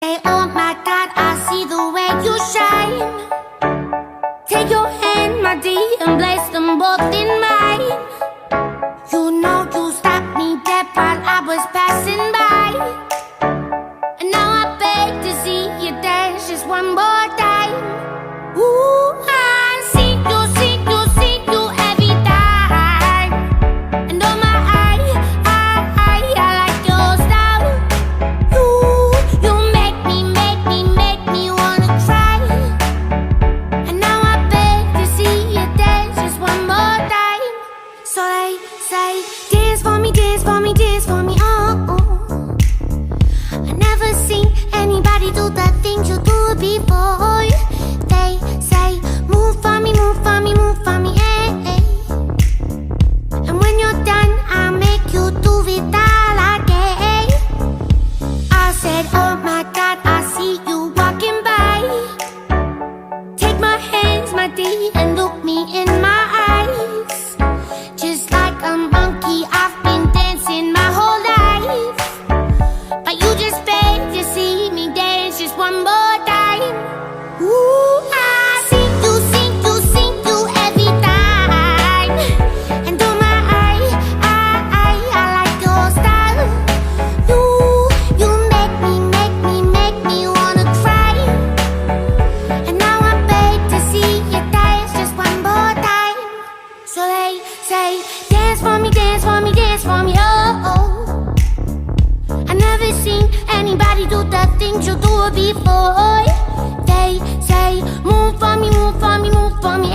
Hey, oh my God, I see the way you shine. Take your hand, my dear, and place them both in mine. You know you stopped me dead while I was passing by. And now I beg to see you dance just one more time. Ooh, I see you every time. And oh my, I like your style. You make me wanna cry. And now I beg to see you dance just one more time. So they say, dance for me, dance for me, dance for me, oh, oh. I never seen anybody do the things you do before. They say, move for me, move for me, move for me, eh, eh. And when you're done, I'll make you do it all again. I said, oh my God, I see you walking by. Take my hands, my dear, and look me in my eyes. Just like a monkey, I've been dancing my whole life. But you just beg to see me dance just one more time. Ooh, I see you every time. And oh my, I like your style. You make me wanna cry. And now I beg to see you dance just one more time. So they say, dance for me, dance for me, dance for me, oh, oh. I never seen anybody do the things you do before. They say, move for me, move for me, move for me,